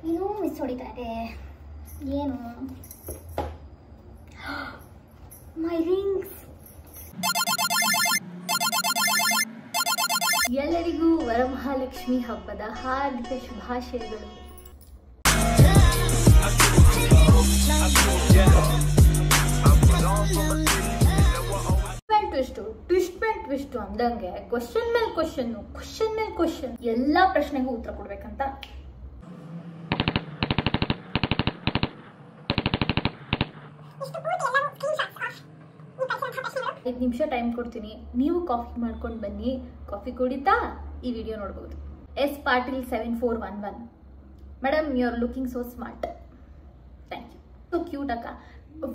ಏನೋ ಮಿಸ್ ಹೊಡಿತಾ ಇದೆ. ಏನು? ಮೈ ರಿಂಗ್ಸ್. ಎಲ್ಲರಿಗೂ ವರಮಹಾಲಕ್ಷ್ಮಿ ಹಬ್ಬದ ಹಾರ್ದಿಕ ಶುಭಾಶಯಗಳು. ಟ್ವಿಸ್ಟ್ ಅಂದಂಗೆ ಕ್ವಶನ್ ಮೇಲೆ ಕ್ವಶನ್ ಎಲ್ಲಾ ಪ್ರಶ್ನೆಗೂ ಉತ್ತರ ಕೊಡ್ಬೇಕಂತ. 5 ನಿಮಿಷ ಟೈಮ್ ಕೊಡ್ತೀನಿ. ನೀವು ಕಾಫಿ ಮಾಡ್ಕೊಂಡು ಬನ್ನಿ. ಕಾಫಿ ಕುಡಿತಾ ಈ ವಿಡಿಯೋ ನೋಡ್ಬೋದು. S Patil 7411. Madam, you are looking so smart. Thank you. So cute ಅಕ್ಕ.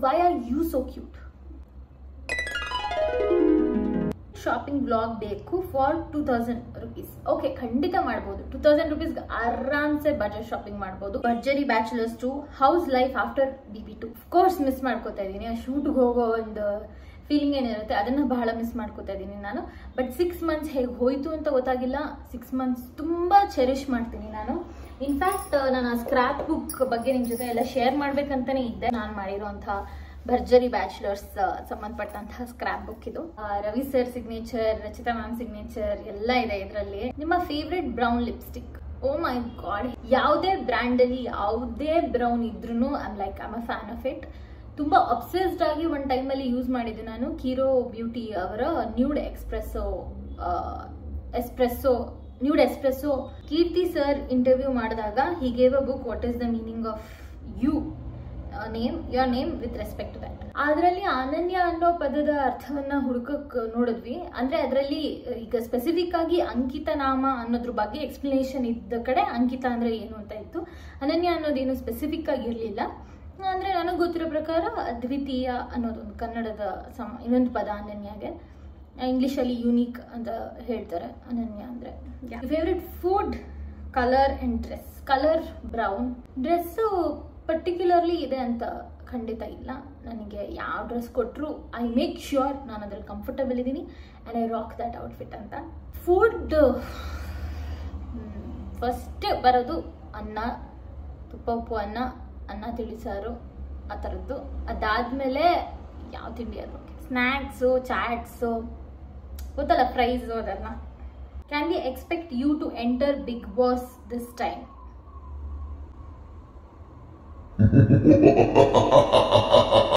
Why are you so cute? Shopping vlog ಬೇಕು ಫಾರ್ 2000 rupees. ಓಕೆ, ಖಂಡಿತ ಮಾಡ್ಬೋದು. 2000 rupees ಆರಾಮ್ಸೆ ಬಜೆಟ್ ಶಾಪಿಂಗ್ ಮಾಡ್ಬೋದು. Bharjari bachelors 2 house life after BB2. Course miss ಮಾಡ್ಕೋತಾ ಇದ್ದೀನಿ. ಆ ಶೂಟ್ಗೆ ಹೋಗೋ ಒಂದು ಫೀಲಿಂಗ್ ಏನಿರುತ್ತೆ ಅದನ್ನ ಬಹಳ ಮಿಸ್ ಮಾಡ್ಕೋತಾ ಇದ್ದೀನಿ ನಾನು. ಬಟ್ 6 months ಹೇಗೆ ಹೋಯ್ತು ಅಂತ ಗೊತ್ತಾಗಿಲ್ಲ. 6 months ತುಂಬಾ ಚೆರಿಶ್ ಮಾಡ್ತೀನಿ ನಾನು. ಇನ್ಫ್ಯಾಕ್ಟ್ ನಾನು ಆ ಸ್ಕ್ರಾಪ್ ಬುಕ್ ಬಗ್ಗೆ ನಿಮ್ ಜೊತೆ ಎಲ್ಲ ಶೇರ್ ಮಾಡ್ಬೇಕಂತಾನೆ ಇದ್ದೆ. ನಾನು ಮಾಡಿರೋಂತಹ ಭರ್ಜರಿ ಬ್ಯಾಚುಲರ್ಸ್ ಸಂಬಂಧಪಟ್ಟಂತಹ ಸ್ಕ್ರಾಪ್ ಬುಕ್ ಇದು. Ravi sir signature, Rachita ma'am signature ಎಲ್ಲ ಇದೆ ಇದರಲ್ಲಿ. ನಿಮ್ಮ favourite brown lipstick? O my god, ಯಾವುದೇ ಬ್ರ್ಯಾಂಡ್ ಅಲ್ಲಿ ಯಾವುದೇ ಬ್ರೌನ್ ಇದ್ರೂ I'm a fan of it. ತುಂಬಾ ಅಬ್ಸೆಸ್ಡ್ ಆಗಿ ಒಂದ್ ಟೈಮ್ ಅಲ್ಲಿ ಯೂಸ್ ಮಾಡಿದ್ದೆ ನಾನು. ಕೀರೋ ಬ್ಯೂಟಿ ಅವರ ನ್ಯೂಡ್ ಎಸ್ಪ್ರೆಸ್ಸೋ. ಕೀರ್ತಿ ಸರ್ ಇಂಟರ್ವ್ಯೂ ಮಾಡಿದಾಗ he gave a book what is the meaning of your name with respect to that. ಅದರಲ್ಲಿ ಅನನ್ಯ ಅನ್ನೋ ಪದದ ಅರ್ಥವನ್ನ ಹುಡುಕಕ್ ನೋಡಿದ್ವಿ. ಅಂದ್ರೆ ಅದರಲ್ಲಿ ಈಗ ಸ್ಪೆಸಿಫಿಕ್ ಆಗಿ ಅಂಕಿತ ನಾಮ ಅನ್ನೋದ್ರ ಬಗ್ಗೆ ಎಕ್ಸ್ಪ್ಲನೇಷನ್ ಇದ್ದ ಕಡೆ ಅಂಕಿತ ಅಂದ್ರೆ ಏನು ಅಂತ ಇತ್ತು. ಅನನ್ಯ ಅನ್ನೋದೇನು ಸ್ಪೆಸಿಫಿಕ್ ಆಗಿ ಇರ್ಲಿಲ್ಲ. ಅಂದ್ರೆ ನನಗೆ ಗೊತ್ತಿರೋ ಪ್ರಕಾರ ಅದ್ವಿತೀಯ ಅನ್ನೋದೊಂದು ಕನ್ನಡದ ಇನ್ನೊಂದು ಪದ ಅನನ್ಯಗೆ. ಇಂಗ್ಲಿಷ್ ಅಲ್ಲಿ ಯೂನಿಕ್ ಅಂತ ಹೇಳ್ತಾರೆ ಅನನ್ಯ ಅಂದ್ರೆ. Favourite food, colour and dress. Colour brown. Dress particularly ಇದೆ ಅಂತ ಖಂಡಿತ ಇಲ್ಲ. ನನಗೆ ಯಾವ ಡ್ರೆಸ್ ಕೊಟ್ಟರು ಐ ಮೇಕ್ ಶ್ಯೂರ್ ನಾನು ಅದ್ರಲ್ಲಿ ಕಂಫರ್ಟಬಲ್ ಇದ್ದೀನಿ and I rock that outfit ಅಂತ. ಫುಡ್ ಫಸ್ಟ್ ಬರೋದು ಅನ್ನ, ತುಪ್ಪ ಉಪ್ಪು ಅನ್ನ, ಅನ್ನ ತಿಳಿಸಾರು ಆ ಥರದ್ದು. ಅದಾದ್ಮೇಲೆ ಯಾವ ತಿಂಡಿ ಅದು, ಸ್ನ್ಯಾಕ್ಸು, ಚಾಟ್ಸು, ಗೊತ್ತಲ್ಲ, ಫ್ರೈಸು ಅದೆಲ್ಲ. Can we expect you to enter big boss this time?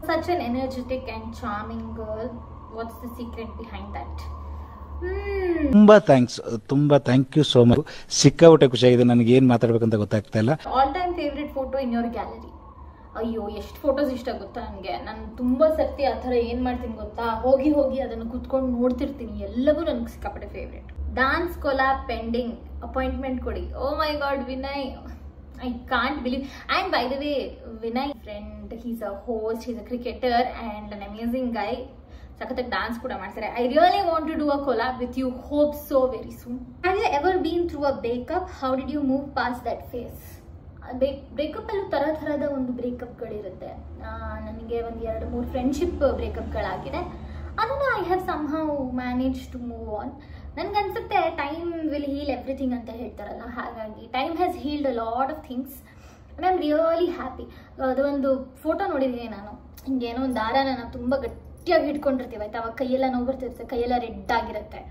Such an energetic and charming girl. What's the secret behind that? ತುಂಬಾ ಥ್ಯಾಂಕ್ ಯು ಸೋ ಮಚ್. ಸಿಕ್ಕಾಪಟ್ಟೆ ಖುಷಿಯಾಗಿದೆ. ನನಗೆ ಏನ್ ಮಾತಾಡ್ಬೇಕಂತ ಗೊತ್ತಾಗ್ತಾ ಇಲ್ಲ. All time favourite photo in your gallery? ಅಯ್ಯೋ, ಎಷ್ಟು photos ಇಷ್ಟ ಗೊತ್ತಾ ನನಗೆ. ನಾನು ತುಂಬಾ ಸರ್ತಿ ಆ ಥರ ಏನ್ ಮಾಡ್ತೀನಿ ಗೊತ್ತಾ, ಹೋಗಿ ಅದನ್ನು ಕುತ್ಕೊಂಡು ನೋಡ್ತಿರ್ತೀನಿ. ಎಲ್ಲವೂ ನನಗೆ ಸಿಕ್ಕಾಪಟ್ಟೆ favourite. Dance collab pending, appointment ಕೊಡಿ. Oh my God, Vinay, I can't believe. And by the way, Vinay, friend, he's a host, he's a cricketer and an amazing guy. Sakatak dance kuda ಮಾಡ್ತಾರೆ. I really want to do a collab with you. Hope so very soon. Have you ever been through a breakup? How did you move past that phase? Breakup ಅಲ್ಲೂ ಥರದ ಒಂದು ಬ್ರೇಕಪ್ಗಳಿರುತ್ತೆ. ನನಗೆ ಒಂದು 2-3 friendship ಬ್ರೇಕಪ್ಗಳಾಗಿದೆ. ಅದನ್ನು I have somehow manage to move on. ನನ್ಗನ್ಸುತ್ತೆ time will heal everything ಅಂತ ಹೇಳ್ತಾರಲ್ಲ, ಹಾಗಾಗಿ time has healed a lot of things and I am really happy. ಅದೊಂದು ಫೋಟೋ ನೋಡಿದ್ದೀನಿ ನಾನು. ಹಿಂಗೇನೋ ಒಂದು ದಾರನ ನಾವು ತುಂಬ ಗಟ್ಟಿಯಾಗಿ ಹಿಡ್ಕೊಂಡಿರ್ತೀವಿ ಆಯ್ತಾ, ಅವಾಗ ಕೈಯೆಲ್ಲ ನೋವು ಬರ್ತಿರುತ್ತೆ, ಕೈಯೆಲ್ಲ ರೆಡ್ ಆಗಿರುತ್ತೆ.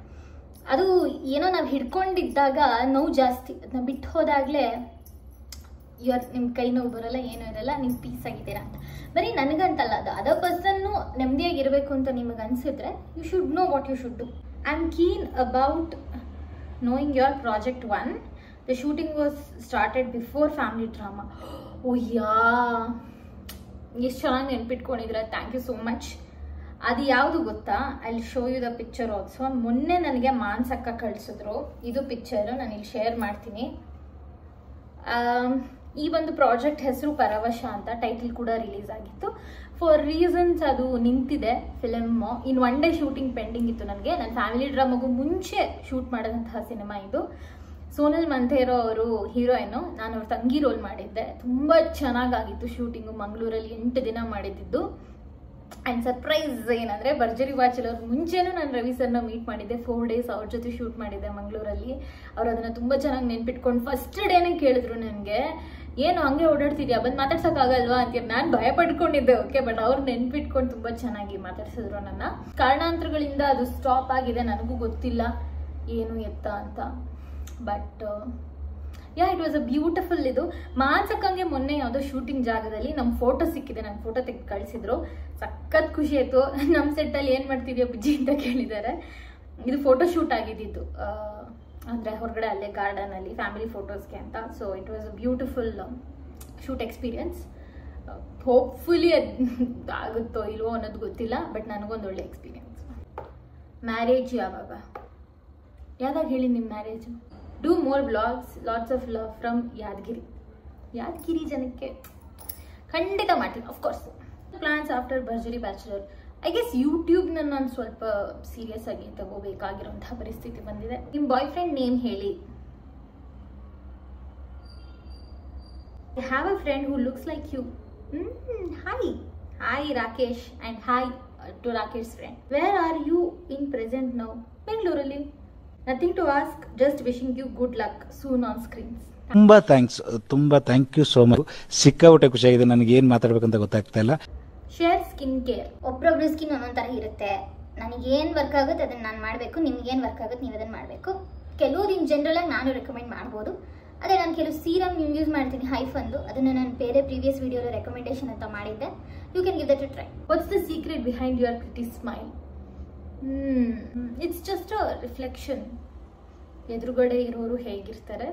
ಅದು ಏನೋ ನಾವು ಹಿಡ್ಕೊಂಡಿದ್ದಾಗ ನೋವು ಜಾಸ್ತಿ, ಅದನ್ನ ಬಿಟ್ಟು ಹೋದಾಗಲೇ ನಿಮ್ಮ ಕೈ ನೋವು ಬರಲ್ಲ, ಏನೂ ಇರಲ್ಲ, ನೀವು ಪೀಸ್ ಆಗಿದ್ದೀರಾ ಅಂತ. ಬರೀ ನನಗಂತಲ್ಲ, ಅದು ಅದರ್ ಪರ್ಸನ್ನು ನೆಮ್ಮದಿಯಾಗಿರಬೇಕು ಅಂತ ನಿಮಗೆ ಅನಿಸಿದ್ರೆ you should know what you should do. I'm keen about knowing your project 1. The shooting was started before family drama. Oh yeah, ಎಷ್ಟು ಚೆನ್ನಾಗಿ ನೆನ್ಪಿಟ್ಕೊಂಡಿದ್ರೆ, ಥ್ಯಾಂಕ್ ಯು ಸೋ ಮಚ್. ಅದು ಯಾವುದು ಗೊತ್ತಾ, I will show you the picture also. ಮೊನ್ನೆ ನನಗೆ ಮಾನ್ಸಕ್ಕ ಕಳಿಸಿದ್ರು, ಇದು ಪಿಕ್ಚರ್ ನಾನು ಇಲ್ಲಿ ಶೇರ್ ಮಾಡ್ತೀನಿ. ಈ ಒಂದು ಪ್ರಾಜೆಕ್ಟ್ ಹೆಸರು ಪರವಶ ಅಂತ, ಟೈಟಲ್ ಕೂಡ ರಿಲೀಸ್ ಆಗಿತ್ತು. ಫಾರ್ ರೀಸನ್ಸ್ ಅದು ನಿಂತಿದೆ ಫಿಲಮ್. ಇನ್ 1 day ಶೂಟಿಂಗ್ ಪೆಂಡಿಂಗ್ ಇತ್ತು ನನಗೆ. ನನ್ನ ಫ್ಯಾಮಿಲಿ ಡ್ರಾಮಾಗೂ ಮುಂಚೆ ಶೂಟ್ ಮಾಡಿದಂತಹ ಸಿನಿಮಾ ಇದು. ಸೋನಲ್ ಮಂಥೇರೋ ಅವರು ಹೀರೋಯಿನು, ನಾನು ಅವ್ರ ತಂಗಿ ರೋಲ್ ಮಾಡಿದ್ದೆ. ತುಂಬ ಚೆನ್ನಾಗಾಗಿತ್ತು ಶೂಟಿಂಗು. ಮಂಗಳೂರಲ್ಲಿ 8 ದಿನ ಮಾಡಿದ್ದು. ಆ್ಯಂಡ್ ಸರ್ಪ್ರೈಸ್ ಏನಂದರೆ ಭರ್ಜರಿ ಬ್ಯಾಚುಲರ್ ಮುಂಚೆನೂ ನಾನು ರವಿ ಸರ್ನ ಮೀಟ್ ಮಾಡಿದ್ದೆ. 4 days ಅವ್ರ ಜೊತೆ ಶೂಟ್ ಮಾಡಿದ್ದೆ ಮಂಗಳೂರಲ್ಲಿ. ಅವ್ರು ಅದನ್ನು ತುಂಬ ಚೆನ್ನಾಗಿ ನೆನ್ಪಿಟ್ಕೊಂಡು ಫಸ್ಟ್ ಡೇನೇ ಕೇಳಿದ್ರು ನನಗೆ, ಏನು ಹಂಗೆ ಓಡಾಡ್ತಿದ್ಯಾ, ಬಂದು ಮಾತಾಡ್ಸೋಕ್ಕಾಗಲ್ವಾ ಅಂತೀರಿ. ನಾನು ಭಯ ಪಡ್ಕೊಂಡಿದ್ದೆ, ಓಕೆ, ಬಟ್ ಅವ್ರು ನೆನ್ಪಿಟ್ಕೊಂಡು ತುಂಬ ಚೆನ್ನಾಗಿ ಮಾತಾಡ್ಸಿದ್ರು ನನ್ನ. ಕಾರಣಾಂತರಗಳಿಂದ ಅದು ಸ್ಟಾಪ್ ಆಗಿದೆ, ನನಗೂ ಗೊತ್ತಿಲ್ಲ ಏನು ಎತ್ತ ಅಂತ. But it was a beautiful. ಇದು ಮಾನ್ಸಕ್ಕಂಗೆ ಮೊನ್ನೆ ಯಾವುದೋ ಶೂಟಿಂಗ್ ಜಾಗದಲ್ಲಿ ನಮ್ಮ ಫೋಟೋ ಸಿಕ್ಕಿದೆ, ನನ್ನ ಫೋಟೋ ತೆಗೆದು ಕಳಿಸಿದ್ರು. ಸಖತ್ ಖುಷಿ ಆಯಿತು. ನಮ್ಮ ಸೆಟ್ಟಲ್ಲಿ ಏನು ಮಾಡ್ತಿದ್ಯಾ ಬುಜ್ಜಿ ಅಂತ ಕೇಳಿದ್ದಾರೆ. ಇದು ಫೋಟೋ ಶೂಟ್ ಆಗಿದ್ದು, ಅಂದರೆ ಹೊರಗಡೆ ಅಲ್ಲೇ ಗಾರ್ಡನಲ್ಲಿ ಫ್ಯಾಮಿಲಿ ಫೋಟೋಸ್ಗೆ ಅಂತ. So it was a beautiful shoot experience. Hopefully ಅದು ಆಗುತ್ತೋ ಇಲ್ವೋ ಅನ್ನೋದು ಗೊತ್ತಿಲ್ಲ, ಬಟ್ ನನಗೊಂದು ಒಳ್ಳೆ ಎಕ್ಸ್ಪೀರಿಯನ್ಸ್. ಮ್ಯಾರೇಜ್ ಯಾವಾಗ ಹೇಳಿ ನಿಮ್ಮ marriage? Do more vlogs, lots of love from Yadgiri ಜನಕ್ಕೆ ಖಂಡಿತ ಮಾಡ್ತೀನಿ, of course. Plans after Bharjari bachelor. I guess ಯೂಟ್ಯೂಬ್ನ ನಾನು ಸ್ವಲ್ಪ ಸೀರಿಯಸ್ ಆಗಿ ತಗೋಬೇಕಾಗಿರೋಂತಹ ಪರಿಸ್ಥಿತಿ ಬಂದಿದೆ. ನಿಮ್ಮ ಬಾಯ್ ಫ್ರೆಂಡ್ ನೇಮ್ ಹೇಳಿ. I have a friend who looks like you. Hi Rakesh, and hi to Rakesh friend. Where are you in present now? ಬೆಂಗಳೂರಲ್ಲಿ. Nothing to ask, just wishing you good luck soon on screens. ತುಂಬಾ thank you so much. ಸಿಕ್ಕಾಪಟ್ಟೆ ಖುಷಿಯಾಗಿದೆ. ನನಗೆ ಏನು ಮಾತಾಡ್ಬೇಕಂತ ಗೊತ್ತಾಗ್ತಾ ಇಲ್ಲ. Share skin care. ಒಬ್ಬೊಬ್ರು ಸ್ಕಿನ್ ಒಂದೊಂದು ಥರ ಇರುತ್ತೆ. ನನಗೇನು ವರ್ಕ್ ಆಗುತ್ತೆ ಅದನ್ನು ನಾನು ಮಾಡಬೇಕು, ನಿಮ್ಗೇನು ವರ್ಕ್ ಆಗುತ್ತೆ ನೀವು ಅದನ್ನು ಮಾಡಬೇಕು. ಕೆಲವ್ರು ಇನ್ ಜನರಲ್ ಆಗಿ ನಾನು ರೆಕಮೆಂಡ್ ಮಾಡ್ಬೋದು. ಅದೇ ನಾನು ಕೆಲವು ಸೀರಮ್ ಯೂಸ್ ಮಾಡ್ತೀನಿ, ಹೈಫಂದು. ಅದನ್ನು ನಾನು ಬೇರೆ ಪ್ರೀವಿಯಸ್ ವಿಡಿಯೋలో ರೆಕಮೆಂಡೇಶನ್ ಅಂತ ಮಾಡಿದ್ದೆ. You can give that a try. What's the secret behind your pretty smile? It's just a reflection. ಎದುರುಗಡೆ ಇರೋರು ಹೇಗಿರ್ತಾರೆ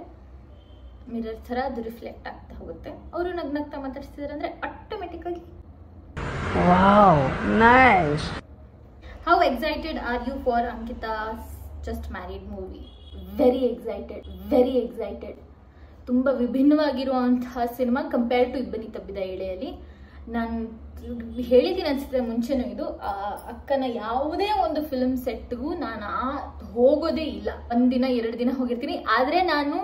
ಮಿರರ್ ಥರ ಅದು ರಿಫ್ಲೆಕ್ಟ್ ಆಗ್ತಾ ಹೋಗುತ್ತೆ. ಅವರು ನಗ್ನಗ್ತಾ ಮಾತಾಡ್ತಿದ್ದಾರೆ ಅಂದರೆ ಆಟೋಮೆಟಿಕ್ ಆಗಿ. Wow, nice. How excited are you for Ankita's just married movie? Very excited. ತುಂಬ ವಿಭಿನ್ನವಾಗಿರುವಂತಹ ಸಿನಿಮಾ ಕಂಪೇರ್ ಟು ಇಬ್ಬನಿ ತಬ್ಬಿದ ಎಳೆಯಲ್ಲಿ. ನಾನು ಹೇಳಿದ್ದೀನಿ ಅನ್ಸುತ್ತೆ ಮುಂಚೆನೂ, ಇದು ಅಕ್ಕನ ಯಾವುದೇ ಒಂದು ಫಿಲ್ಮ್ ಸೆಟ್ಗೂ ನಾನು ಹೋಗೋದೇ ಇಲ್ಲ. 1 ದಿನ 2 ದಿನ ಹೋಗಿರ್ತೀನಿ, ಆದರೆ ನಾನು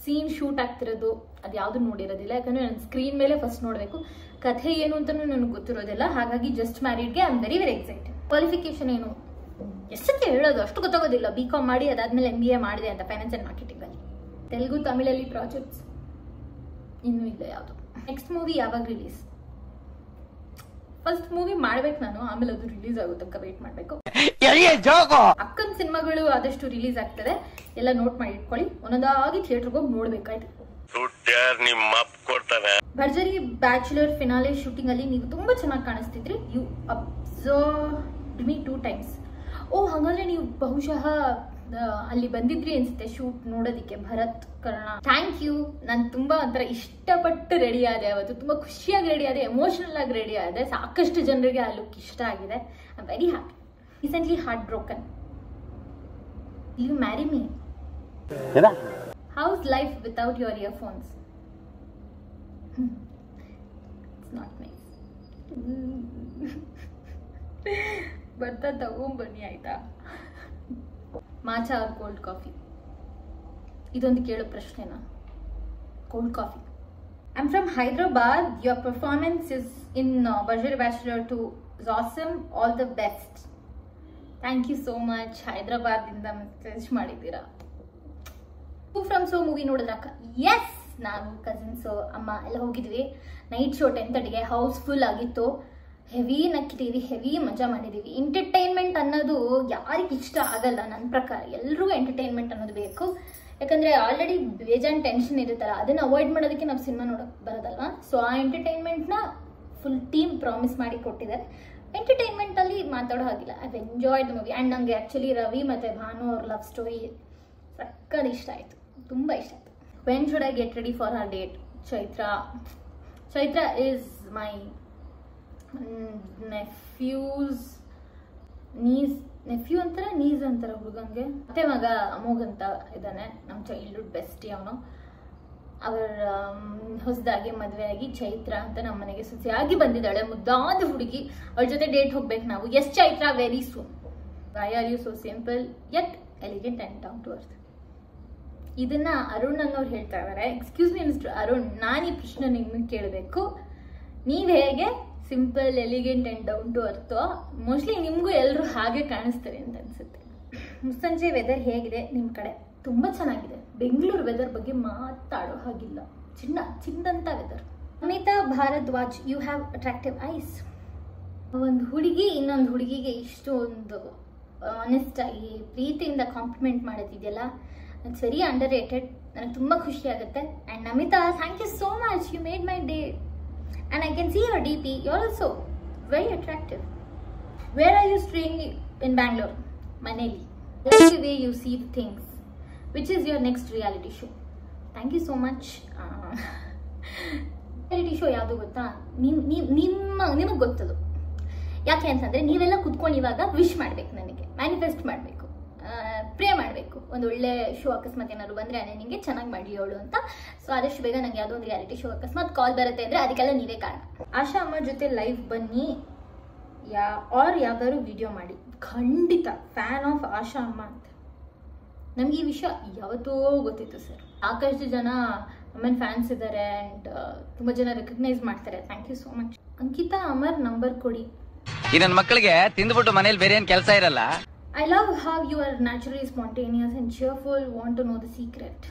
ಸೀನ್ ಶೂಟ್ ಆಗ್ತಿರೋದು ಅದು ಯಾವುದು ನೋಡಿರೋದಿಲ್ಲ. ಯಾಕಂದರೆ ನಾನು ಸ್ಕ್ರೀನ್ ಮೇಲೆ ಫಸ್ಟ್ ನೋಡಬೇಕು, ಕಥೆ ಏನು ಅಂತಲೂ ನನಗೆ ಗೊತ್ತಿರೋದಿಲ್ಲ. ಹಾಗಾಗಿ ಜಸ್ಟ್ ಮ್ಯಾರಿಡ್ಗೆ I am very excited. Qualification ಏನು ಎಷ್ಟಕ್ಕೆ ಹೇಳೋದು, ಅಷ್ಟು ಗೊತ್ತಾಗೋದಿಲ್ಲ. BCom ಮಾಡಿ ಅದಾದ್ಮೇಲೆ MBA ಮಾಡಿದೆ ಅಂತ ಫೈನಾನ್ಸ್ ಆ್ಯಂಡ್ ಮಾರ್ಕೆಟಿಂಗಲ್ಲಿ. ತೆಲುಗು ತಮಿಳಲ್ಲಿ ಪ್ರಾಜೆಕ್ಟ್ಸ್ ಇನ್ನೂ ಇಲ್ಲ ಯಾವುದು. ನೆಕ್ಸ್ಟ್ ಮೂವಿ ಯಾವಾಗ ರಿಲೀಸ್? ಫಸ್ಟ್ ಮೂವಿ ಮಾಡ್ಬೇಕು ನಾನು, ಆಮೇಲೆ ಅದು ರಿಲೀಸ್ ಆಗೋ ತನಕ ವೇಟ್ ಮಾಡಬೇಕು. ಅಕ್ಕನ ಸಿನಿಮಾಗಳು ಆದಷ್ಟು ರಿಲೀಸ್ ಆಗ್ತದೆ, ಎಲ್ಲ ನೋಟ್ ಮಾಡಿ ಇಟ್ಕೊಳ್ಳಿ. ಒಂದೊಂದಾಗಿ ಥಿಯೇಟರ್ಗೆ ಹೋಗಿ ನೋಡ್ಬೇಕಾಯ್ತು. ಭರ್ಜರಿ ಬ್ಯಾಚುಲರ್ ಫಿನಾಲೆ ಶೂಟಿಂಗ್ ಅಲ್ಲಿ ನೀವು ತುಂಬಾ ಚೆನ್ನಾಗಿ ಕಾಣಿಸ್ತಿದ್ರಿ. You observed me 2 times. ಹಾಗಾದ್ರೆ ನೀವು ಬಹುಶಃ ಅಲ್ಲಿ ಬಂದಿದ್ರಿ ಅನ್ಸುತ್ತೆ ಶೂಟ್ ನೋಡೋದಿಕ್ಕೆ, ಭರತ್ ಕರ್ಣ. Thank you. ನಾನು ತುಂಬಾ ಒಂಥರ ಇಷ್ಟಪಟ್ಟು ರೆಡಿ ಆದೆ ಅವತ್ತು. ತುಂಬಾ ಖುಷಿಯಾಗಿ ರೆಡಿ ಆದೆ, ಎಮೋಷನಲ್ ಆಗಿ ರೆಡಿ ಆದೆ. ಸಾಕಷ್ಟು ಜನರಿಗೆ ಆ ಲುಕ್ ಇಷ್ಟ ಆಗಿದೆ. I am very happy. Recently heart broken. You marry me? House life without your earphones? It's not nice. ಬರ್ತಾ ತಗೊಂಬನ್ನಿ ಆಯ್ತಾ? Matcha or cold coffee? ಇದೊಂದು ಕೇಳೋ ಪ್ರಶ್ನೆನಾ? Cold coffee. I am from Hyderabad. Your performance is in Bharjari bachelor 2 is awesome. All the best. Thank you so much. ಹೈದರಾಬಾದಿಂದ message ಮಾಡಿದ್ದೀರಾ. From so movie ನೋಡಿದ್ರಕ್ಕ? Yes, ನಾನು ಕಸಿನ್ಸು ಅಮ್ಮ ಎಲ್ಲ ಹೋಗಿದ್ವಿ. ನೈಟ್ ಶೋ 10:30ಗೆ ಹೌಸ್ಫುಲ್ ಆಗಿತ್ತು. ಹೆವಿ ನಕ್ಕಿದ್ದೀವಿ, ಹೆವಿ ಮಜಾ ಮಾಡಿದ್ದೀವಿ. ಎಂಟರ್ಟೈನ್ಮೆಂಟ್ ಅನ್ನೋದು ಯಾರಿಗೆ ಇಷ್ಟ ಆಗಲ್ಲ ನನ್ನ ಪ್ರಕಾರ. ಎಲ್ರಿಗೂ ಎಂಟರ್ಟೈನ್ಮೆಂಟ್ ಅನ್ನೋದು ಬೇಕು. ಯಾಕಂದರೆ ಆಲ್ರೆಡಿ ಬೇಜಾನ್ ಟೆನ್ಷನ್ ಇರುತ್ತಲ್ಲ, ಅದನ್ನು ಅವಾಯ್ಡ್ ಮಾಡೋದಕ್ಕೆ ನಾವು ಸಿನಿಮಾ ನೋಡೋಕೆ ಬರೋದಲ್ವಾ. ಸೊ ಆ ಎಂಟರ್ಟೈನ್ಮೆಂಟ್ನ ಫುಲ್ ಟೀಮ್ ಪ್ರಾಮಿಸ್ ಮಾಡಿ ಕೊಟ್ಟಿದ್ದಾರೆ. ಎಂಟರ್ಟೈನ್ಮೆಂಟಲ್ಲಿ ಮಾತಾಡೋ ಹಾಗಿಲ್ಲ. I have enjoyed the movie. And ನನಗೆ ಆ್ಯಕ್ಚುಲಿ ರವಿ ಮತ್ತು ಭಾನು ಅವ್ರ ಲವ್ ಸ್ಟೋರಿ ಸಕ್ಕತ್ ಇಷ್ಟ ಆಯಿತು, ತುಂಬ ಇಷ್ಟ ಆಯಿತು. When should I get ready for her date? Chaitra is my nephew ಅಂತಾರೆ, ನೀಸ್ ಅಂತಾರೆ ಹುಡುಗಂಗೆ. ಮತ್ತೆ ಮಗ ಅಮೋಘ್ ಅಂತ ಇದ್ದಾನೆ, ನಮ್ಮ ಚೈಲ್ಡ್ಹುಡ್ ಬೆಸ್ಟಿ ಅವನು. ಅವರ ಹೊಸದಾಗಿ ಮದುವೆ ಆಗಿ ಚೈತ್ರ ಅಂತ ನಮ್ಮ ಮನೆಗೆ ಸೊಸೆಯಾಗಿ ಬಂದಿದ್ದಾಳೆ, ಮುದ್ದಾದ ಹುಡುಗಿ. ಅವಳ ಜೊತೆ ಡೇಟ್ ಹೋಗ್ಬೇಕು ನಾವು. Yes Chaitra, very soon. Why are you so simple yet elegant and down to earth? ಇದನ್ನ ಅರುಣ್ ಅನ್ನೋರು ಹೇಳ್ತಾ ಇದ್ದಾರೆ. ಎಕ್ಸ್ಕ್ಯೂಸ್ ಮಿ ಮಿಸ್ಟರ್ ಅರುಣ್, ನಾನು ಈ ಪ್ರಶ್ನೆ ನಿಮ್ಮನ್ನು ಕೇಳಬೇಕು. ನೀವು ಹೇಗೆ simple, elegant and down to earth. Mostly ನಿಮಗೂ ಎಲ್ಲರೂ ಹಾಗೆ ಕಾಣಿಸ್ತಾರೆ ಅಂತ ಅನ್ಸುತ್ತೆ. ಮುಸ್ಸಂಜೆ ವೆದರ್ ಹೇಗಿದೆ ನಿಮ್ಮ ಕಡೆ? ತುಂಬ ಚೆನ್ನಾಗಿದೆ. ಬೆಂಗಳೂರು ವೆದರ್ ಬಗ್ಗೆ ಮಾತಾಡೋ ಹಾಗಿಲ್ಲ. ಚಿನ್ನದಂತ weather. Amita Bharadwaj, you have attractive eyes. ಒಂದು ಹುಡುಗಿ ಇನ್ನೊಂದು ಹುಡುಗಿಗೆ ಇಷ್ಟೊಂದು ಆನೆಸ್ಟ್ ಆಗಿ ಪ್ರೀತಿಯಿಂದ ಕಾಂಪ್ಲಿಮೆಂಟ್ ಮಾಡೋದಿದೆಯಲ್ಲ, ಇಟ್ಸ್ ವೆರಿ ಅಂಡರ್ ರೇಟೆಡ್. ನನಗೆ ತುಂಬ ಖುಷಿ ಆಗುತ್ತೆ. And Namita, thank you so much, you made my day. And I can see your DP, you are also very attractive. Where are you staying in Bangalore? ಮನೇಲಿ. The way you see the things. Which is your next reality show? Thank you so much. Reality show ಯಾವುದು ಗೊತ್ತಾ? ನಿಮಗೆ ಗೊತ್ತದು. ಯಾಕೆ ಅಂತಂದರೆ ನೀವೆಲ್ಲ ಕುತ್ಕೊಂಡು ಇವಾಗ wish ಮಾಡಬೇಕು, ನನಗೆ ಮ್ಯಾನಿಫೆಸ್ಟ್ ಮಾಡಬೇಕು, ಪ್ರೇ ಮಾಡಬೇಕು. ಒಂದು ಒಳ್ಳೆ ಶೋ ಅಕಸ್ಮಾತ್ ಏನಾದ್ರು ಬಂದರೆ ನಿಮಗೆ ಚೆನ್ನಾಗಿ ಮಾಡಲಿ ಅವಳು ಅಂತ. ಸೊ ಆದಷ್ಟು ಬೇಗ ನನಗೆ ಯಾವುದೋ ಒಂದು ರಿಯಾಲಿಟಿ ಶೋ ಅಕಸ್ಮಾತ್ ಕಾಲ್ ಬರುತ್ತೆ ಅಂದರೆ ಅದಕ್ಕೆಲ್ಲ ನೀವೇ ಕಾರಣ. ಆಶಾ ಅಮ್ಮ ಜೊತೆ ಲೈವ್ ಬನ್ನಿ ಯಾವ್ದಾದ್ರು ವಿಡಿಯೋ ಮಾಡಿ. ಖಂಡಿತ ಫ್ಯಾನ್ ಆಫ್ ಆಶಾ ಅಮ್ಮ ಅಂತ. ನಮ್ಗೆ ಈ ವಿಷಯ ಯಾವತ್ತೋ ಗೊತ್ತಿತ್ತು ಸರ್. ಸಾಕಷ್ಟು ಜನ ಅಮ್ಮನ ಫ್ಯಾನ್ಸ್ ಇದ್ದಾರೆ ಆ್ಯಂಡ್ ತುಂಬ ಜನ ರೆಕಗ್ನೈಸ್ ಮಾಡ್ತಾರೆ. Thank you so much. Ankita Amar number ಕೊಡಿ. ಈ ನನ್ನ ಮಕ್ಕಳಿಗೆ ತಿಂದ್ಬಿಟ್ಟು ಮನೇಲಿ ಬೇರೆ ಏನು ಕೆಲಸ ಇರಲ್ಲ. I love how you are naturally spontaneous and cheerful. Want to know the secret?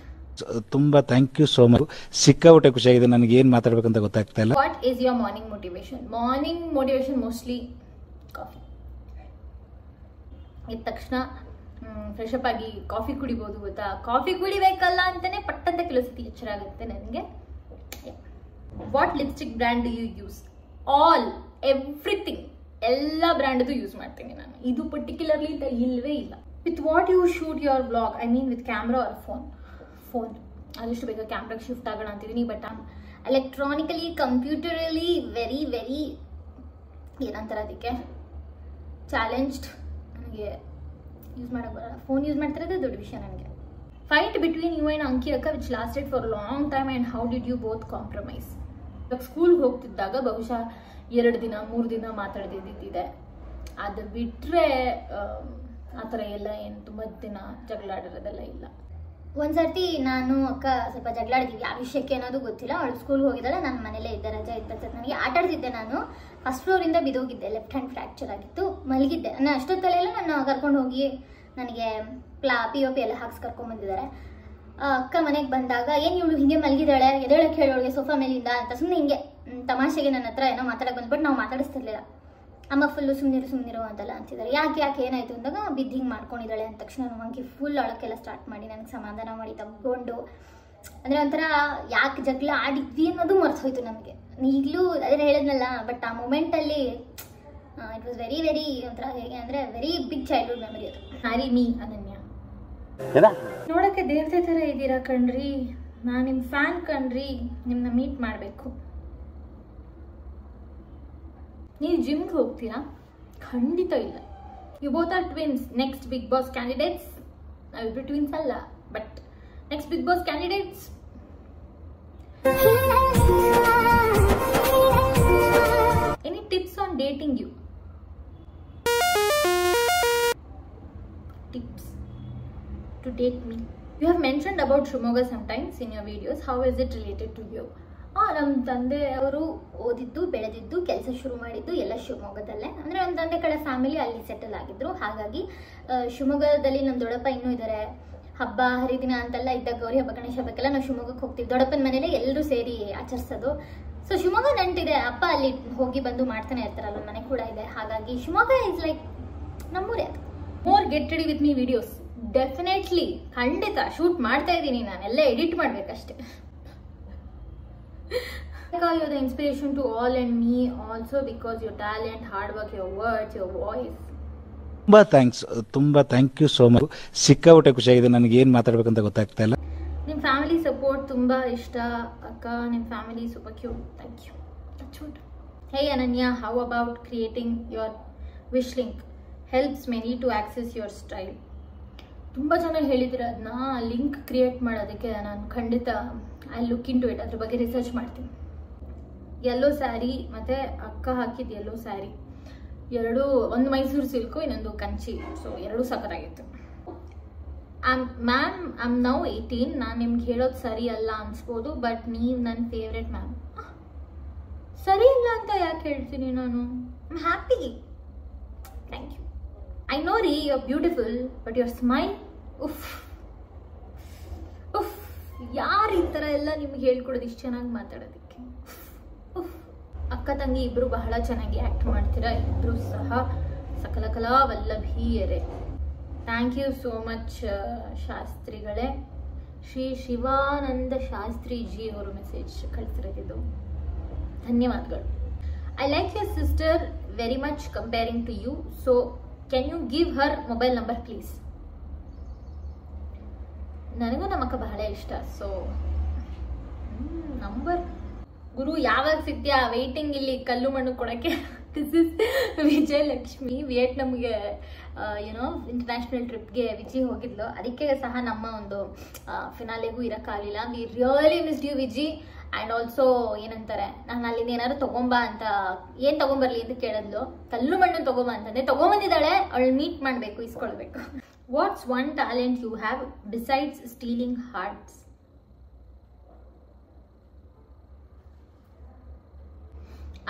ತುಂಬಾ ಥ್ಯಾಂಕ್ ಯು ಸೋ ಮಚ್. ಸಿಕ್ಕಾಪಟ್ಟೆ ಖುಷಿಯಾಗಿದೆ. ನನಗೆ ಏನು ಮಾತಾಡ್ಬೇಕಂತ ಗೊತ್ತಾಗ್ತಾ ಇಲ್ಲ. What is your morning motivation? Morning motivation mostly coffee. ಇದ್ದ ತಕ್ಷಣ ಫ್ರೆಶ್ ಅಪ್ ಆಗಿ ಕಾಫಿ ಕುಡಿಬೋದು ಗೊತ್ತಾ. ಕಾಫಿ ಕುಡಿಬೇಕಲ್ಲ ಅಂತಾನೆ ಪಟ್ಟಂತ ಕೆಲವು ಸತಿ ಎಚ್ಚರ ಆಗುತ್ತೆ ನನಗೆ. What lipstick brand do you use? All, everything, ಎಲ್ಲ ಬ್ರ್ಯಾಂಡದು ಯೂಸ್ ಮಾಡ್ತೀನಿ ನಾನು. ಇದು ಪರ್ಟಿಕ್ಯುಲರ್ಲಿ ಇಲ್ಲವೇ ಇಲ್ಲ. With what you shoot your blog? I mean with camera or phone. ಆದಷ್ಟು ಬೇಗ ಕ್ಯಾಮ್ರಾಗೆ ಶಿಫ್ಟ್ ಆಗೋಣ ಅಂತಿದ್ದೀನಿ. ಬಟ್ ಎಲೆಕ್ಟ್ರಾನಿಕಲಿ, ಕಂಪ್ಯೂಟರಲ್ಲಿ ವೆರಿ ಏನಂತಾರೆ ಅದಕ್ಕೆ, ಚಾಲೆಂಜ್ಡ್. ನನಗೆ ಯೂಸ್ ಮಾಡೋಕೆ ಬರಲ್ಲ. ಫೋನ್ ಯೂಸ್ ಮಾಡ್ತಿರೋದೇ ದೊಡ್ಡ ವಿಷಯ ನನಗೆ. Fight between you and Anki ಅಕ್ಕ which lasted for long time and how did you both compromise? ಇವಾಗ ಸ್ಕೂಲ್ಗೆ ಹೋಗ್ತಿದ್ದಾಗ ಬಹುಶಃ 2 ದಿನ 3 ದಿನ ಮಾತಾಡ್ದಿದ್ದಿದೆ. ಅದು ಬಿಟ್ಟರೆ ಆ ಥರ ಎಲ್ಲ ಏನು ತುಂಬ ದಿನ ಜಗಳಾಡಿರೋದೆಲ್ಲ ಇಲ್ಲ. ಒಂದ್ಸರ್ತಿ ನಾನು ಅಕ್ಕ ಸ್ವಲ್ಪ ಜಗಳಾಡಿದ್ವಿ. ಆ ವಿಷಯಕ್ಕೆ ಅನ್ನೋದು ಗೊತ್ತಿಲ್ಲ. ಅವಳು ಸ್ಕೂಲ್ಗೆ ಹೋಗಿದ್ದಾಳೆ, ನಾನು ಮನೇಲೇ ಇದ್ದೆ, ರಜೆ ಇತ್ತು. ನನಗೆ ಆಟ ಆಡ್ತಿದ್ದೆ. ನಾನು ಫಸ್ಟ್ ಫ್ಲೋರಿಂದ ಬಿದ್ದೋಗಿದ್ದೆ. ಲೆಫ್ಟ್ ಹ್ಯಾಂಡ್ ಫ್ರ್ಯಾಕ್ಚರ್ ಆಗಿತ್ತು. ಮಲಗಿದ್ದೆ. ನಾನು ಅಷ್ಟೊತ್ತಲ್ಲೆಲ್ಲ ನನ್ನ ಕರ್ಕೊಂಡು ಹೋಗಿ ನನಗೆ POP ಎಲ್ಲ ಹಾಕ್ಸಿ ಕರ್ಕೊಂಡ್ಬಂದಿದ್ದಾರೆ. ಅಕ್ಕ ಮನೆಗೆ ಬಂದಾಗ ಏನು ಇವಳು ಹಿಂಗೆ ಮಲಗಿದ್ದಾಳೆ, ಎದ್ದೇಳಕ್ಕೆ ಹೇಳೋಳಿಗೆ ಸೋಫಾ ಮೇಲಿಂದ ಅಂತ ಸುಮ್ಮನೆ ಹಿಂಗೆ ತಮಾಷೆಗೆ ನನ್ನ ಹತ್ರ ಏನೋ ಮಾತಾಡಕ್ಕೆ ಬಂದ್ಬಿಟ್ಟು ನಾವು ಮಾತಾಡಿಸ್ತಿರ್ಲಿಲ್ಲ. ಅಮ್ಮ ಫುಲ್ಲು ಸುಮ್ಮನಿರು ಅಂತೆಲ್ಲ ಅಂತಿದ್ದಾರೆ. ಯಾಕೆ ಏನಾಯಿತು ಅಂದಾಗ ಬಿದ್ದು ಹಿಂಗೆ ಮಾಡ್ಕೊಂಡಿದ್ದಾಳೆ ಅಂದ ತಕ್ಷಣ ನನಗೆ ಫುಲ್ ಅಳಕ್ಕೆಲ್ಲ ಸ್ಟಾರ್ಟ್ ಮಾಡಿ ನನಗೆ ಸಮಾಧಾನ ಮಾಡಿ ತಗೊಂಡು, ಅಂದರೆ ಒಂಥರ ಯಾಕೆ ಜಗಳ ಆಡಿದ್ವಿ ಅನ್ನೋದು ಮರ್ತೋಯ್ತು ನಮಗೆ. ಈಗಲೂ ಅದೇ ಹೇಳಿದ್ನಲ್ಲ, ಬಟ್ ಆ ಮೂಮೆಂಟಲ್ಲಿ ಇಟ್ ವಾಸ್ ವೆರಿ ಒಂಥರ ಹೇಗೆ ಅಂದರೆ ವೆರಿ ಬಿಗ್ ಚೈಲ್ಡ್ಹುಡ್ ಮೆಮರಿ ಅದು. ಹ್ಯಾರಿ ಮೀ ಅನನ್ಯ, ನೋಡೋಕ್ಕೆ ದೇವತೆ ಥರ ಇದ್ದೀರಾ ಕಣ್ರಿ. ನಾನು ನಿಮ್ಮ ಫ್ಯಾನ್ ಕಣ್ರಿ. ನಿಮ್ಮನ್ನ ಮೀಟ್ ಮಾಡಬೇಕು. ನೀವು ಜಿಮ್ಗೆ ಹೋಗ್ತೀರಾ? ಖಂಡಿತ ಇಲ್ಲ. You both are twins. Next big boss candidates. ನಾವಿಬ್ರು ಟ್ವಿನ್ಸ್ ಅಲ್ಲ, but next big boss candidates. Any tips on dating you? Tips to date me. You have mentioned about Shimoga sometimes in your videos. How is it related to you? ನಮ್ಮ ತಂದೆ ಅವರು ಓದಿದ್ದು ಬೆಳೆದಿದ್ದು ಕೆಲಸ ಶುರು ಮಾಡಿದ್ದು ಎಲ್ಲ ಶಿವಮೊಗ್ಗದಲ್ಲೇ. ಅಂದರೆ ನಮ್ಮ ತಂದೆ ಕಡೆ ಫ್ಯಾಮಿಲಿ ಅಲ್ಲಿ ಸೆಟಲ್ ಆಗಿದ್ರು. ಹಾಗಾಗಿ ಶಿವಮೊಗ್ಗದಲ್ಲಿ ನಮ್ಮ ದೊಡ್ಡಪ್ಪ ಇನ್ನೂ ಇದ್ದಾರೆ. ಹಬ್ಬ ಹರಿದಿನ ಅಂತೆಲ್ಲ ಇದ್ದಾಗ, ಗೌರಿ ಹಬ್ಬ, ಗಣೇಶ ಹಬ್ಬಕ್ಕೆಲ್ಲ ನಾವು ಶಿವಮೊಗ್ಗಕ್ಕೆ ಹೋಗ್ತೀವಿ. ದೊಡ್ಡಪ್ಪನ ಮನೇಲಿ ಎಲ್ಲರೂ ಸೇರಿ ಆಚರಿಸೋದು. ಸೊ ಶಿವಮೊಗ್ಗ ನೆಂಟಿದೆ. ಅಪ್ಪ ಅಲ್ಲಿ ಹೋಗಿ ಬಂದು ಮಾಡ್ತಾನೆ ಇರ್ತಾರಲ್ಲ, ಮನೆ ಕೂಡ ಇದೆ. ಹಾಗಾಗಿ ಶಿವಮೊಗ್ಗ ಇಸ್ ಲೈಕ್ ನಮ್ಮೂರೇ. ಅದು more get ready with me videos. Definitely, ಖಂಡಿತ ಶೂಟ್ ಮಾಡ್ತಾ ಇದ್ದೀನಿ. ನಾನೆಲ್ಲ ಎಡಿಟ್ ಮಾಡ್ಬೇಕಷ್ಟೇ. You're the inspiration to all and me also because your talent, hard work, your words, your voice. ತುಂಬಾ ಥ್ಯಾಂಕ್ ಯು ಸೋ ಮಚ್. ಸಿಕ್ಕಾಪಟ್ಟೆ ಖುಷಿಯಾಗಿದೆ. ನನಗೆ ಏನು ಮಾತಾಡ್ಬೇಕಂತ ಗೊತ್ತಾಗ್ತಾ ಇಲ್ಲ. ನಿಮ್ಮ ಫ್ಯಾಮಿಲಿ ಸಪೋರ್ಟ್ ತುಂಬಾ ಇಷ್ಟ ಅಕ್ಕ. ನಿಮ್ಮ family super cute. Thank you. Hey Ananya, how about creating your wish link? Helps many to access your style. ತುಂಬ ಜನ ಹೇಳಿದ್ರೆ ಅದನ್ನ ಲಿಂಕ್ ಕ್ರಿಯೇಟ್ ಮಾಡೋದಕ್ಕೆ ನಾನು ಖಂಡಿತ I look into it. ಅದ್ರ ಬಗ್ಗೆ ರಿಸರ್ಚ್ ಮಾಡ್ತೀನಿ. ಯೆಲ್ಲೋ ಸ್ಯಾರಿ ಮತ್ತು ಅಕ್ಕ ಹಾಕಿದ್ದು ಯೆಲ್ಲೋ ಸ್ಯಾರಿ ಎರಡು, ಒಂದು ಮೈಸೂರು ಸಿಲ್ಕು, ಇನ್ನೊಂದು ಕಂಚಿ. ಸೊ ಎರಡೂ ಸಖತ್ತಾಗಿತ್ತು. Ma'am I am now 18. ನಾನು ನಿಮ್ಗೆ ಹೇಳೋದು ಸರಿ ಅಲ್ಲ ಅನ್ಸ್ಬೋದು, ಬಟ್ ನೀವು ನನ್ನ ಫೇವ್ರೆಟ್ ಮ್ಯಾಮ್. ಸರಿ ಇಲ್ಲ ಅಂತ ಯಾಕೆ ಹೇಳ್ತೀನಿ ನಾನು? I am happy. Thank you. I know ರೀ you are beautiful, but your smile, ಉಫ್ ಉಫ್. ಯಾರು ಈ ಥರ ಎಲ್ಲ ನಿಮ್ಗೆ ಹೇಳ್ಕೊಡೋದು ಇಷ್ಟು ಚೆನ್ನಾಗಿ ಮಾತಾಡೋದಕ್ಕೆ? ಉಫ್. ಅಕ್ಕ ತಂಗಿ ಇಬ್ರು ಬಹಳ ಚೆನ್ನಾಗಿ ಆ್ಯಕ್ಟ್ ಮಾಡ್ತೀರಾ, ಇಬ್ರು ಸಹ ಸಕಲ ಕಲಾ ವಲ್ಲಭೀಯರೇ. ಥ್ಯಾಂಕ್ ಯು ಸೋ ಮಚ್ ಶಾಸ್ತ್ರಿಗಳೇ. ಶ್ರೀ ಶಿವಾನಂದ ಶಾಸ್ತ್ರಿಜಿ ಅವರು ಮೆಸೇಜ್ ಕಳಿಸಿರೋದು, ಧನ್ಯವಾದಗಳು. I like your sister very much comparing to you, so can you give her mobile number please? ನನಗೂ ನಮ್ಮ ಅಕ್ಕ ಬಹಳ ಇಷ್ಟ, ಸೊ ನಂಬರ್ ಗುರು ಯಾವಾಗ ಸಿಗ್ತೀಯಾ? ವೇಟಿಂಗ್ ಇಲ್ಲಿ ಕಲ್ಲು ಮಣ್ಣು ಕೊಡಕ್ಕೆ. This is Vijayalakshmi. ವಿಯೆಟ್ನಾಮ್ಗೆ ಏನೋ ಇಂಟರ್ನ್ಯಾಷನಲ್ ಟ್ರಿಪ್ಗೆ ವಿಜಿ ಹೋಗಿದ್ಲು, ಅದಕ್ಕೆ ಸಹ ನಮ್ಮ ಒಂದು ಫಿನಾಲೆಗೂ ಇರೋಕ್ಕಾಗಲಿಲ್ಲ. We really missed you Viji. And also ಏನಂತಾರೆ, ನಾನು ಅಲ್ಲಿಂದ ಏನಾದ್ರು ತಗೊಂಬಾ ಅಂತ, ಏನು ತಗೊಂಬರ್ಲಿ ಅಂತ ಕೇಳಿದ್ಲು. ಕಲ್ಲು ಮಣ್ಣು ತಗೊಂಬ ಅಂತಂದೆ, ತಗೊಂಬಂದಿದ್ದಾಳೆ. ಅವಳು ಮೀಟ್ ಮಾಡಬೇಕು, ಇಸ್ಕೊಳ್ಬೇಕು. What's one talent you have besides stealing hearts?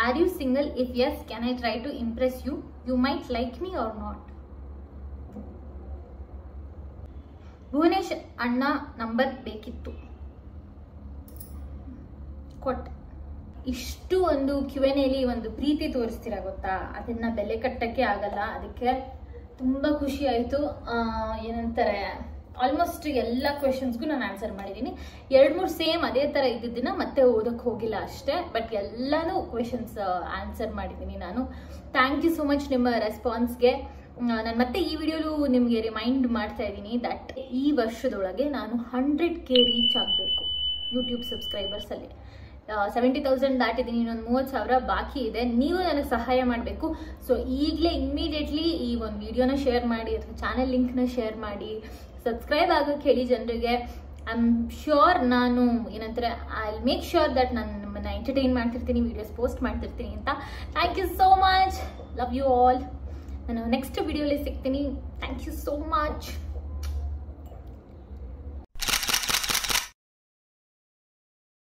Are you single? If yes, can I try to impress you? You might like me or not. Bhuvanesh ಅಣ್ಣ ನಂಬರ್ ಬೇಕಿತ್ತು, ಕೊಟ್ಟೆ. ಇಷ್ಟು ಒಂದು Q&Aಲಿ ಒಂದು ಪ್ರೀತಿ ತೋರಿಸ್ತೀರಾ ಗೊತ್ತಾ, ಅದನ್ನ ಬೆಲೆ ಕಟ್ಟಕ್ಕೆ ಆಗಲ್ಲ. ಅದಕ್ಕೆ ತುಂಬಾ ಖುಷಿ ಆಯ್ತು. ಏನಂತಾರೆ, ಆಲ್ಮೋಸ್ಟ್ ಎಲ್ಲ ಕ್ವೆಶನ್ಸ್ಗೂ ನಾನು ಆನ್ಸರ್ ಮಾಡಿದ್ದೀನಿ. 2-3 ಸೇಮ್ ಅದೇ ಥರ ಇದ್ದಿದ್ದನ್ನ ಮತ್ತೆ ಓದಕ್ಕೆ ಹೋಗಿಲ್ಲ ಅಷ್ಟೇ, ಬಟ್ ಎಲ್ಲಾನು ಕ್ವೆಶನ್ಸ್ ಆನ್ಸರ್ ಮಾಡಿದ್ದೀನಿ ನಾನು. ಥ್ಯಾಂಕ್ ಯು ಸೋ ಮಚ್ ನಿಮ್ಮ ರೆಸ್ಪಾನ್ಸ್ಗೆ. ನಾನು ಮತ್ತೆ ಈ ವಿಡಿಯೋಲು ನಿಮಗೆ ರಿಮೈಂಡ್ ಮಾಡ್ತಾ ಇದ್ದೀನಿ ದಟ್ ಈ ವರ್ಷದೊಳಗೆ ನಾನು 100K ರೀಚ್ ಆಗಬೇಕು ಯೂಟ್ಯೂಬ್ ಸಬ್ಸ್ಕ್ರೈಬರ್ಸಲ್ಲಿ. 70,000 ದಾಟಿದ್ದೀನಿ, ಇನ್ನೊಂದು 30,000 ಬಾಕಿ ಇದೆ. ನೀವು ನನಗೆ ಸಹಾಯ ಮಾಡಬೇಕು. ಸೊ ಈಗಲೇ ಇಮ್ಮಿಡಿಯೇಟ್ಲಿ ಈ ಒಂದು ವಿಡಿಯೋನ ಶೇರ್ ಮಾಡಿ, ಅಥವಾ ಚಾನಲ್ ಲಿಂಕ್ನ ಶೇರ್ ಮಾಡಿ, ಸಬ್ಸ್ಕ್ರೈಬ್ ಆಗೋಕ್ಕೆ ಹೇಳಿ ಜನರಿಗೆ. ಐ ಆಮ್ ಶ್ಯೂರ್ ನಾನು ಏನಂತಾರೆ, I will make sure that ನಾನು ನಿಮ್ಮನ್ನು ಎಂಟರ್ಟೈನ್ ಮಾಡ್ತಿರ್ತೀನಿ, ವಿಡಿಯೋಸ್ ಪೋಸ್ಟ್ ಮಾಡ್ತಿರ್ತೀನಿ ಅಂತ. Thank you so much. Love you all. ನಾನು ನೆಕ್ಸ್ಟ್ ವಿಡಿಯೋಲಿ ಸಿಗ್ತೀನಿ. Thank you so much.